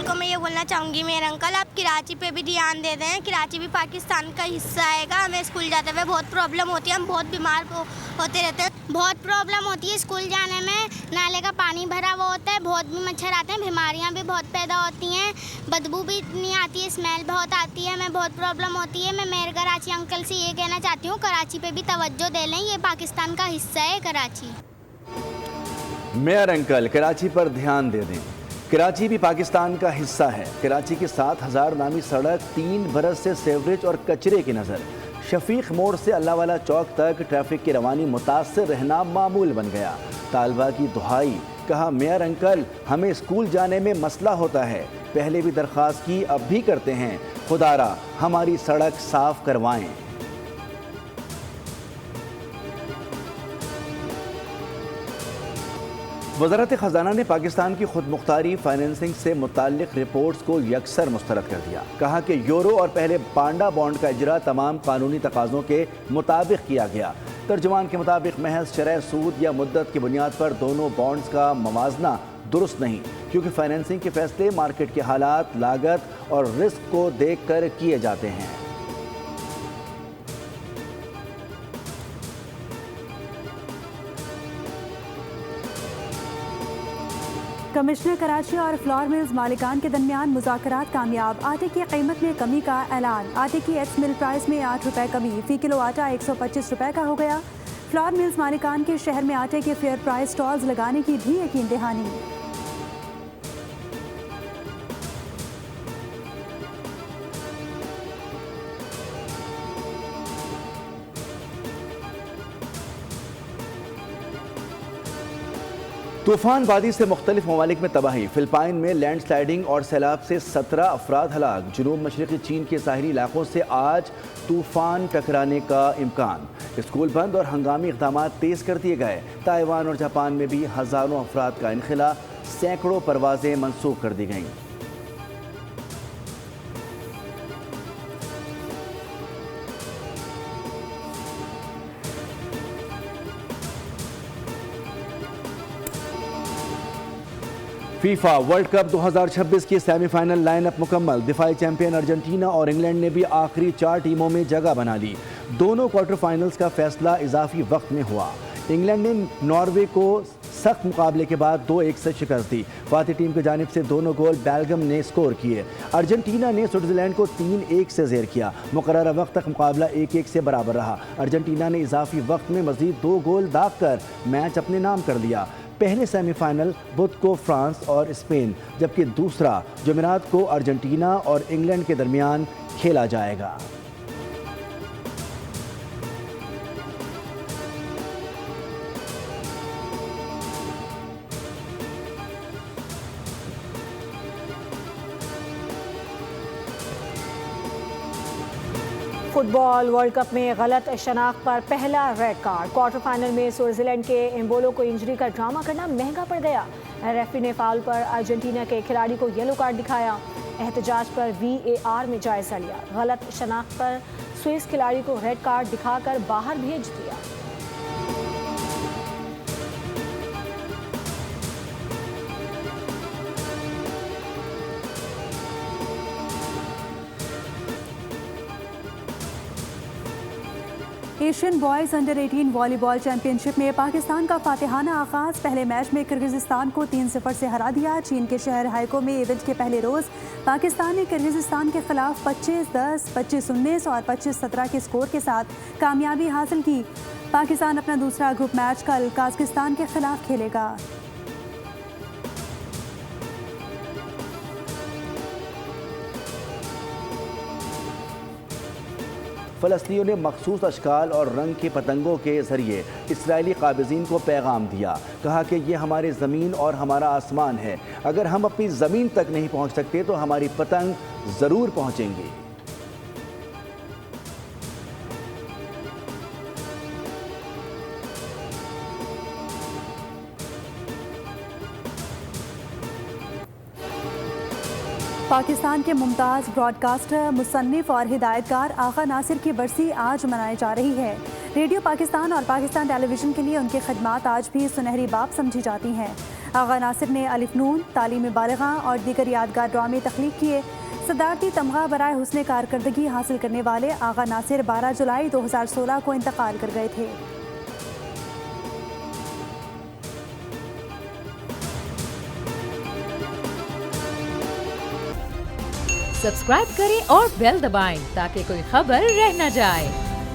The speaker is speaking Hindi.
को मैं ये बोलना चाहूँगी, मेरे अंकल आप कराची पे भी ध्यान दे दें। कराची भी पाकिस्तान का हिस्सा आएगा। हमें स्कूल जाते हुए बहुत प्रॉब्लम होती है, हम बहुत बीमार होते रहते हैं। बहुत प्रॉब्लम होती है स्कूल जाने में, नाले का पानी भरा हुआ होता है, बहुत भी मच्छर आते हैं, बीमारियां भी बहुत पैदा होती हैं, बदबू भी इतनी आती है, स्मेल बहुत आती है, हमें बहुत प्रॉब्लम होती है। मैं मेरे कराची अंकल से ये कहना चाहती हूँ, कराची पे भी तवज्जो दे लें, ये पाकिस्तान का हिस्सा है कराची। मेयर अंकल कराची पर ध्यान दे दें। कराची भी पाकिस्तान का हिस्सा है। कराची की 7000 नामी सड़क 3 बरस से सेवरेज और कचरे की नज़र। शफीक मोड़ से अल्लाहवाला चौक तक ट्रैफिक की रवानी मुतासर रहना मामूल बन गया। तालबा की दुहाई, कहा मेयर अंकल हमें स्कूल जाने में मसला होता है, पहले भी दरख्वास्त की, अब भी करते हैं, खुदारा हमारी सड़क साफ करवाएं। वज़ारत ख़ज़ाना ने पाकिस्तान की खुद मुख्तारी फाइनेंसिंग से मुताल्लिक़ रिपोर्ट्स को यकसर मुस्तरद कर दिया। कहा कि यूरो और पहले पांडा बॉन्ड का इजरा तमाम कानूनी तकाज़ों के मुताबिक किया गया। तर्जुमान के मुताबिक महज शरह सूद या मुद्दत की बुनियाद पर दोनों बॉन्ड्स का मवाजना दुरुस्त नहीं, क्योंकि फाइनेंसिंग के फैसले मार्केट के हालात, लागत और रिस्क को देख कर किए जाते हैं। कमिश्नर कराची और फ्लोर मिल्स मालिकान के दरमियान मुज़ाकरात कामयाब। आटे की कीमत में कमी का ऐलान। आटे की एक्स मिल प्राइस में 8 रुपये कमी, फ़ी किलो आटा 125 रुपये का हो गया। फ्लोर मिल्स मालिकान के शहर में आटे के फेयर प्राइस स्टॉल्स लगाने की भी यकीन दहानी। तूफान वादी से मुख्तलिफ ममालिक में तबाही। फिलिपाइन में लैंड स्लाइडिंग और सैलाब से 17 अफराद हलाक। जुनूब मशरक़ी चीन के साहिली इलाकों से आज तूफान टकराने का इम्कान। स्कूल बंद और हंगामी इक़दाम तेज़ कर दिए गए। ताइवान और जापान में भी हज़ारों अफराद का इनखला, सैकड़ों परवाजें मनसूख कर दी गईं। फीफा वर्ल्ड कप 2026 की सेमीफाइनल लाइनअप मुकम्मल। दिफाई चैंपियन अर्जेंटीना और इंग्लैंड ने भी आखिरी 4 टीमों में जगह बना ली। दोनों क्वार्टर फाइनल्स का फैसला इजाफी वक्त में हुआ। इंग्लैंड ने नॉर्वे को सख्त मुकाबले के बाद 2-1 से शिकस्त दी। फातिह टीम की जानिब से दोनों गोल बेल्जियम ने स्कोर किए। अर्जेंटीना ने स्विट्जरलैंड को 3-1 से ज़ेर किया। मुकर्ररा वक्त तक मुकाबला 1-1 से बराबर रहा। अर्जेंटीना ने इजाफी वक्त में मजीद 2 गोल दाग कर मैच अपने नाम कर लिया। पहले सेमीफाइनल बुध को फ्रांस और स्पेन, जबकि दूसरा जुमेरात को अर्जेंटीना और इंग्लैंड के दरमियान खेला जाएगा। फुटबॉल वर्ल्ड कप में गलत शनाख्त पर पहला रेड कार्ड। क्वार्टर फाइनल में स्विट्जरलैंड के एम्बोलो को इंजरी का ड्रामा करना महंगा पड़ गया। रेफरी ने फाउल पर अर्जेंटीना के खिलाड़ी को येलो कार्ड दिखाया। एहतजाज पर VAR में जायजा लिया। गलत शनाख्त पर स्विस खिलाड़ी को रेड कार्ड दिखाकर बाहर भेज दिया। Asian boys under 18 volleyball championship में पाकिस्तान का फातिहाना आगाज़। पहले मैच में किर्गिज़स्तान को 3-0 से हरा दिया। चीन के शहर हाइको में इवेंट के पहले रोज़ पाकिस्तान ने किर्गिज़स्तान के खिलाफ 25-10, 25-19 और 25-17 के स्कोर के साथ कामयाबी हासिल की। पाकिस्तान अपना दूसरा ग्रुप मैच कल काज़किस्तान के खिलाफ खेलेगा। फ़लस्तीनियों ने मखसूस अशकाल और रंग के पतंगों के ज़रिए इसराइली काबिज़ीन को पैगाम दिया। कहा कि ये हमारी ज़मीन और हमारा आसमान है, अगर हम अपनी ज़मीन तक नहीं पहुँच सकते तो हमारी पतंग ज़रूर पहुँचेंगी। पाकिस्तान के मुमताज़ ब्रॉडकास्टर, मुसन्निफ़ और हिदायतकार आगा नासिर की बरसी आज मनाई जा रही है। रेडियो पाकिस्तान और पाकिस्तान टेलीविज़न के लिए उनकी खिदमात आज भी सुनहरी बाब समझी जाती हैं। आगा नासिर ने अलिफ नून, तालीम बालिगा और दीगर यादगार ड्रामे तख्लीक किए। सदारती तमगा बराए हुस्न कारकर्दगी हासिल करने वाले आगा नासिर 12 जुलाई 2016 को इंतकाल कर गए थे। सब्सक्राइब करें और बेल दबाएं ताकि कोई खबर रह न जाए।